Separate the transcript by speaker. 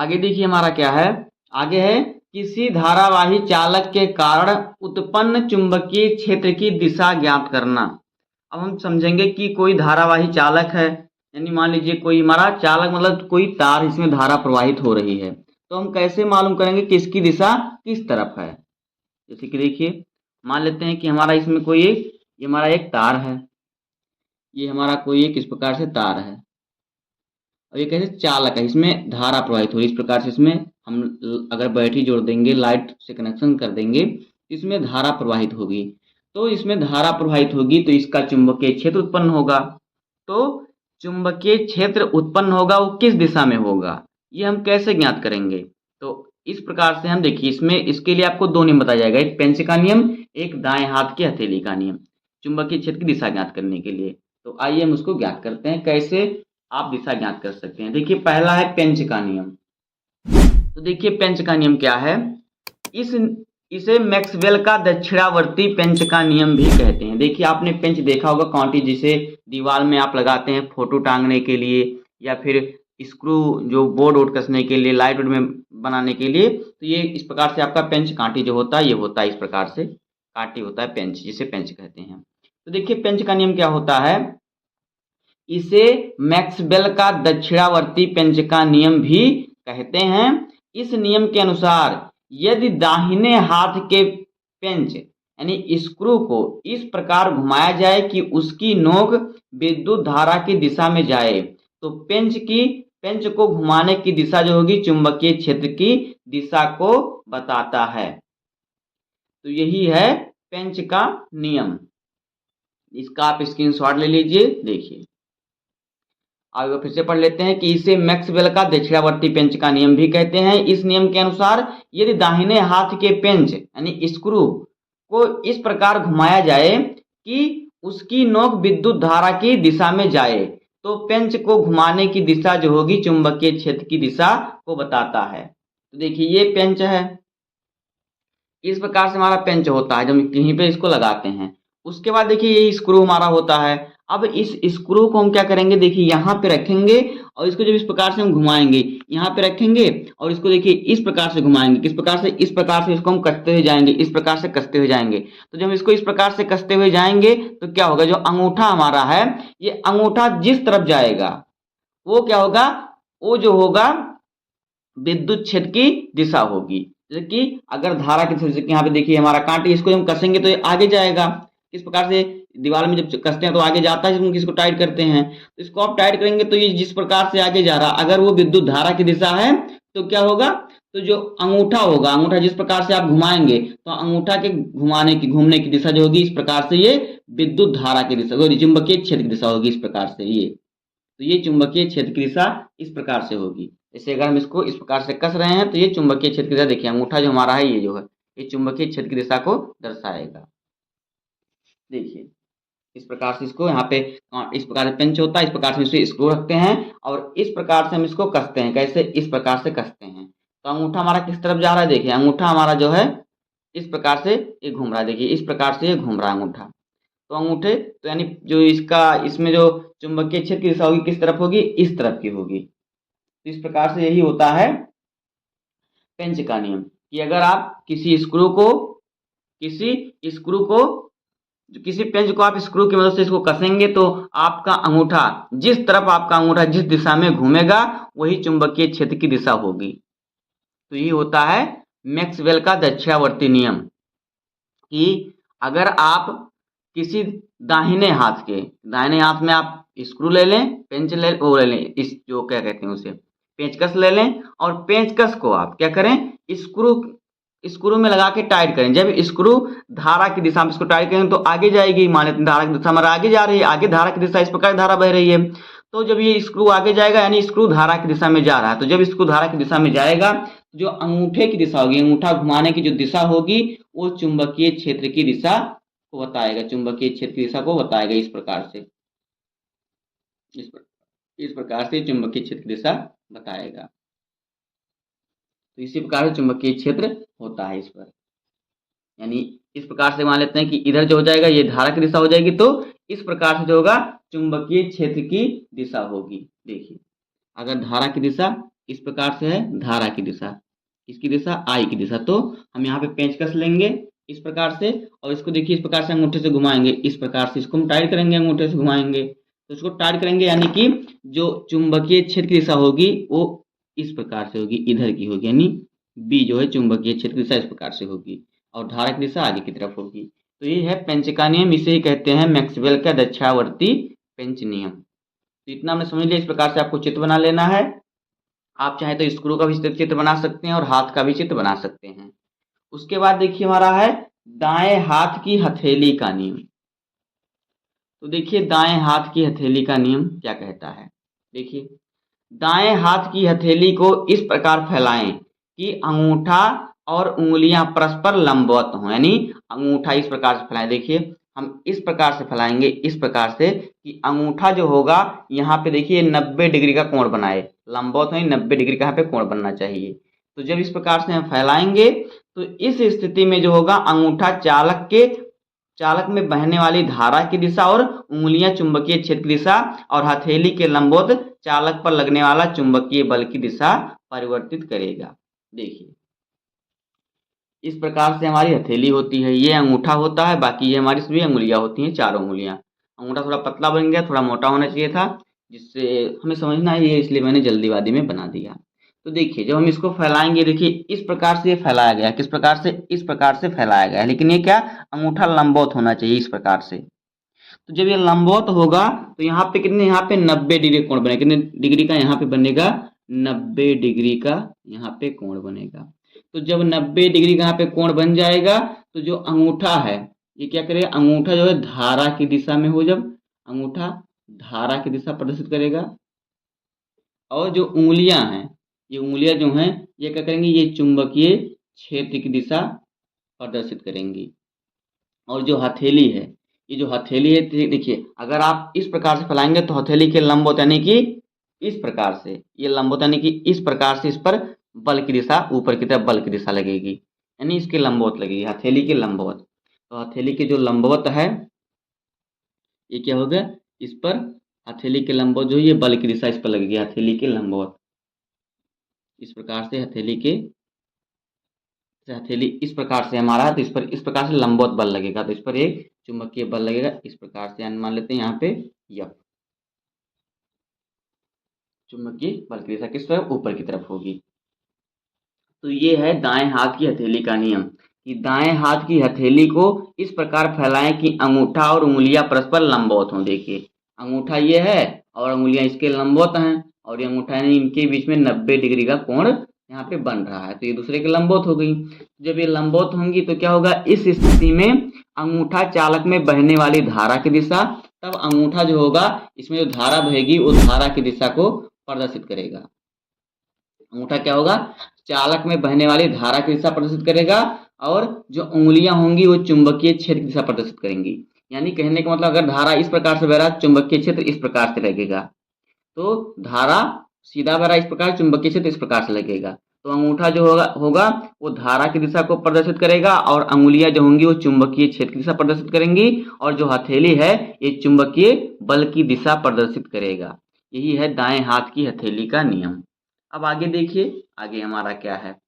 Speaker 1: आगे देखिए हमारा क्या है, आगे है किसी धारावाही चालक के कारण उत्पन्न चुंबकीय क्षेत्र की दिशा ज्ञात करना। अब हम समझेंगे कि कोई धारावाही चालक है, यानी मान लीजिए कोई हमारा चालक मतलब कोई तार इसमें धारा प्रवाहित हो रही है, तो हम कैसे मालूम करेंगे कि इसकी दिशा किस तरफ है। जैसे कि देखिए मान लेते हैं कि हमारा इसमें कोई ये हमारा एक तार है, ये हमारा कोई एक इस प्रकार से तार है और ये कैसे चालक है, इसमें धारा प्रवाहित हो रही है। इस प्रकार से इसमें हम अगर बैटरी जोड़ देंगे, लाइट से कनेक्शन कर देंगे, इसमें धारा प्रवाहित होगी। तो इसमें धारा प्रवाहित होगी तो इसका चुंबकीय क्षेत्र उत्पन्न होगा। तो चुंबकीय क्षेत्र उत्पन्न होगा वो किस दिशा में होगा, ये हम कैसे ज्ञात करेंगे। तो इस प्रकार से हम देखिए इसमें इसके लिए आपको दो नियम बताया जाएगा, एक पेंच का नियम, एक दाएं हाथ की हथेली का नियम, चुंबकीय क्षेत्र की दिशा ज्ञात करने के लिए। तो आइए हम उसको ज्ञात करते हैं, कैसे आप दिशा ज्ञात कर सकते हैं। देखिए पहला है पेंच का नियम। तो देखिए पेंच का नियम क्या है, इसे मैक्सवेल का दक्षिणावर्ती पेंच का नियम भी कहते हैं। देखिए आपने पेंच देखा होगा, कांटी जिसे दीवार में आप लगाते हैं फोटो टांगने के लिए, या फिर स्क्रू जो बोर्ड वोर्ड कसने के लिए, लाइट वोड में बनाने के लिए। तो ये इस प्रकार से आपका पेंच कांटी जो होता है ये होता है, इस प्रकार से कांटी होता है पेंच, जिसे पेंच कहते हैं। तो देखिए पेंच का नियम क्या होता है, इसे मैक्सवेल का दक्षिणावर्ती पेंच का नियम भी कहते हैं। इस नियम के अनुसार यदि दाहिने हाथ के पेंच यानी स्क्रू को इस प्रकार घुमाया जाए कि उसकी नोक विद्युत धारा की दिशा में जाए, तो पेंच को घुमाने की दिशा जो होगी चुंबकीय क्षेत्र की दिशा को बताता है। तो यही है पेंच का नियम। इसका आप स्क्रीनशॉट ले लीजिए। देखिए आगे फिर से पढ़ लेते हैं कि इसे मैक्सवेल का दक्षिणावर्ती पेंच का नियम भी कहते हैं। इस नियम के अनुसार यदि दाहिने हाथ के पेंच यानी स्क्रू को इस प्रकार घुमाया जाए कि उसकी नोक विद्युत धारा की दिशा में जाए, तो पेंच को घुमाने की दिशा जो होगी चुंबकीय क्षेत्र की दिशा को बताता है। तो देखिए ये पेंच है, इस प्रकार से हमारा पेंच होता है जब कहीं पे इसको लगाते हैं। उसके बाद देखिए ये स्क्रू हमारा होता है। अब इस स्क्रू को हम क्या करेंगे, देखिए यहाँ पे रखेंगे और इसको जब इस प्रकार से हम घुमाएंगे, यहाँ पे रखेंगे और इसको देखिए इस प्रकार से घुमाएंगे। किस प्रकार से, इस प्रकार से इसको हम कसते हुए जाएंगे, इस प्रकार से कसते हुए जाएंगे। तो जब इसको इस प्रकार से कसते हुए जाएंगे तो क्या होगा, जो अंगूठा हमारा है, ये अंगूठा जिस तरफ जाएगा वो क्या होगा, वो जो होगा विद्युत क्षेत्र की दिशा होगी। जैसे कि अगर धारा की, जैसे यहाँ पे देखिए हमारा कांटे, इसको हम कसेंगे तो ये आगे जाएगा। इस प्रकार से दीवार में जब कसते हैं तो आगे जाता है, जब हम इसको टाइट करते हैं तो इसको आप टाइट करेंगे तो ये जिस प्रकार से आगे जा रहा, अगर वो विद्युत धारा की दिशा है तो क्या होगा, तो जो अंगूठा होगा, अंगूठा जिस प्रकार से आप घुमाएंगे तो अंगूठा के घूमने की दिशा जो होगी इस प्रकार से ये विद्युत धारा की दिशा, चुंबकीय क्षेत्र की दिशा होगी इस प्रकार से ये। तो ये चुंबकीय क्षेत्र की दिशा इस प्रकार से होगी। जैसे अगर हम इसको इस प्रकार से कस रहे हैं तो ये चुंबकीय क्षेत्र की दिशा, देखिए अंगूठा जो हमारा है ये जो है ये चुंबकीय क्षेत्र की दिशा को दर्शाएगा। देखिए इस प्रकार से इसको यहाँ पे इस प्रकार से पेंच होता है, इस प्रकार से इसे स्क्रू रखते हैं और इस प्रकार से हम इसको कसते हैं। कैसे, इस प्रकार से कसते हैं। तो अंगूठा हमारा किस तरफ जा रहा है, देखिए अंगूठा हमारा जो है इस प्रकार से ये घूम रहा है, देखिए इस प्रकार से ये घूम रहा है अंगूठा। तो अंगूठे तो यानी जो इसका इसमें जो चुंबकीय क्षेत्र की दिशा होगी किस तरफ होगी, इस तरफ की होगी। तो इस प्रकार से यही होता है पेंच का नियम, कि अगर आप किसी पेंच को आप स्क्रू की मदद से इसको कसेंगे तो आपका अंगूठा जिस दिशा में घूमेगा वही चुंबकीय क्षेत्र की दिशा होगी। तो ये होता है मैक्सवेल का दक्षिणावर्ती नियम, कि अगर आप किसी दाहिने हाथ में आप स्क्रू ले लें, पेंच ले लें, इस जो क्या कहते हैं उसे पेंचकस ले लें और पेंचकस को आप क्या करें, स्क्रू में लगा के टाइट करें। जब स्क्रू धारा की दिशा में इसको टाइट करेंगे तो आगे जाएगी, मान लेते हैं धारा की दिशा हमारा आगे जा रही है, आगे धारा की दिशा इस प्रकार धारा बह रही है। तो जब ये स्क्रू आगे जाएगा यानी स्क्रू धारा की दिशा में जा रहा है, तो जब स्क्रू धारा की दिशा में जाएगा जो अंगूठे की दिशा होगी, अंगूठा घुमाने की जो दिशा होगी वो चुंबकीय क्षेत्र की दिशा को बताएगा, चुंबकीय क्षेत्र की दिशा को बताएगा। इस प्रकार से चुंबकीय क्षेत्र की दिशा बताएगा। तो इसी प्रकार से चुंबकीय क्षेत्र होता है इस पर, यानी इस प्रकार से मान लेते हैं कि इधर जो हो जाएगा ये धारा की दिशा हो जाएगी, तो इस प्रकार से जो होगा चुंबकीय क्षेत्र की दिशा होगी। देखिए अगर धारा की दिशा इस प्रकार से है धारा की दिशा, किसकी दिशा, आई की दिशा। तो हम यहाँ पे पेंचकस लेंगे इस प्रकार से, और इसको देखिए इस प्रकार से अंगूठे से घुमाएंगे, इस प्रकार से इसको हम टाइट करेंगे, अंगूठे से घुमाएंगे तो इसको टाइट करेंगे, यानी कि जो चुंबकीय क्षेत्र की दिशा होगी वो इस प्रकार से होगी, इधर की होगी, यानी बी जो है चुंबकीय क्षेत्र की दिशा इस प्रकार से होगी और धारा की दिशा आगे की तरफ होगी। तो ये है पेंच का नियम, इसे ही कहते हैं मैक्सवेल का दक्षावर्ती पेंच नियम। तो इतना हमने समझ लिया। इस प्रकार से आपको चित्र बना लेना है। आप चाहे तो स्क्रू का भी चित्र बना सकते हैं और हाथ का भी चित्र बना सकते हैं। उसके बाद देखिए हमारा है दाएं हाथ की हथेली का नियम। तो देखिए दाएं हाथ की हथेली का नियम क्या कहता है। देखिए दाएं हाथ की हथेली को इस प्रकार फैलाएं कि अंगूठा और उंगलियां परस्पर लंबवत हों, यानी अंगूठा इस प्रकार से फैलाएं। देखिए हम इस प्रकार से फैलाएंगे, इस प्रकार से कि अंगूठा जो होगा यहाँ पे देखिए 90 डिग्री का कोण बनाए, लंबवत हो 90 डिग्री का यहाँ पे कोण बनना चाहिए। तो जब इस प्रकार से हम फैलाएंगे तो इस स्थिति में जो होगा अंगूठा चालक में बहने वाली धारा की दिशा और उंगलियां चुंबकीय क्षेत्र की दिशा और हथेली के लंबवत चालक पर लगने वाला चुंबकीय बल की दिशा परिवर्तित करेगा। देखिए इस प्रकार से हमारी हथेली होती है, ये अंगूठा होता है, बाकी ये हमारी सभी उंगलियां होती हैं, चारों उंगलियां। अंगूठा थोड़ा पतला बन गया, थोड़ा मोटा होना चाहिए था, जिससे हमें समझना है ये, इसलिए मैंने जल्दीबाजी में बना दिया। तो देखिए जब हम इसको फैलाएंगे, देखिए इस प्रकार से ये फैलाया गया, किस प्रकार से, इस प्रकार से फैलाया गया है, लेकिन ये क्या, अंगूठा लंबवत होना चाहिए इस प्रकार से। तो जब ये लंबवत होगा तो यहाँ पे कितने, यहाँ पे 90 डिग्री कोण बनेगा, कितने डिग्री का यहाँ पे बनेगा, 90 डिग्री का यहाँ पे कोण बनेगा। तो जब 90 डिग्री का यहाँ पे कोण बन जाएगा तो जो अंगूठा है ये क्या करेगा, अंगूठा जो है धारा की दिशा में हो, जब अंगूठा धारा की दिशा प्रदर्शित करेगा और जो उंगलियां हैं, ये उंगलियां जो हैं ये क्या करेंगी, ये चुंबकीय क्षेत्र की दिशा प्रदर्शित करेंगी। और जो हथेली है, ये जो हथेली है देखिए अगर आप इस प्रकार से फैलाएंगे तो हथेली के लंबवत, यानी कि इस प्रकार से, ये लंबवत यानी कि इस प्रकार से इस पर बल की दिशा, ऊपर की तरफ बल की दिशा लगेगी, यानी इसके लंबवत लगेगी, हथेली के लंबवत। तो हथेली के जो लंबवत है ये क्या होगा, इस पर हथेली के लंबवत जो ये बल की दिशा इस पर लगेगी, हथेली के लंबवत। इस प्रकार से हथेली इस प्रकार से हमारा, तो इस पर इस प्रकार से लंबवत बल लगेगा, तो इस पर एक चुंबकीय बल लगेगा इस प्रकार से, मान लेते हैं यहाँ पे F, चुंबकीय बल की दिशा किस तरफ, ऊपर की तरफ होगी। तो ये है दाएं हाथ की हथेली का नियम कि दाएं हाथ की हथेली को इस प्रकार फैलाएं कि अंगूठा और उंगलियां परस्पर लंबवत हों। देखिए अंगूठा ये है और उंगलियां इसके लंबवत हैं और ये अंगूठा यानी इनके बीच में 90 डिग्री का कोण यहाँ पे बन रहा है, तो ये दूसरे के लंबवत हो गई। जब ये लंबवत होंगी तो क्या होगा, इस स्थिति में अंगूठा चालक में बहने वाली धारा की दिशा, तब अंगूठा जो होगा इसमें जो धारा बहेगी वो धारा की दिशा को प्रदर्शित करेगा। अंगूठा क्या होगा, चालक में बहने वाली धारा की दिशा प्रदर्शित करेगा और जो उंगलियां होंगी वो चुंबकीय क्षेत्र की दिशा प्रदर्शित करेंगी। यानी कहने का मतलब अगर धारा इस प्रकार से बह रहा है, चुंबकीय क्षेत्र इस प्रकार से लगेगा, तो धारा सीधा बह रहा है इस प्रकार, चुंबकीय क्षेत्र इस प्रकार से लगेगा। तो अंगूठा जो होगा वो धारा की दिशा को प्रदर्शित करेगा और अंगुलियां जो होंगी वो चुंबकीय क्षेत्र की दिशा प्रदर्शित करेंगी और जो हथेली है ये चुंबकीय बल की दिशा प्रदर्शित करेगा। यही है दाएं हाथ की हथेली का नियम। अब आगे देखिए, आगे हमारा क्या है,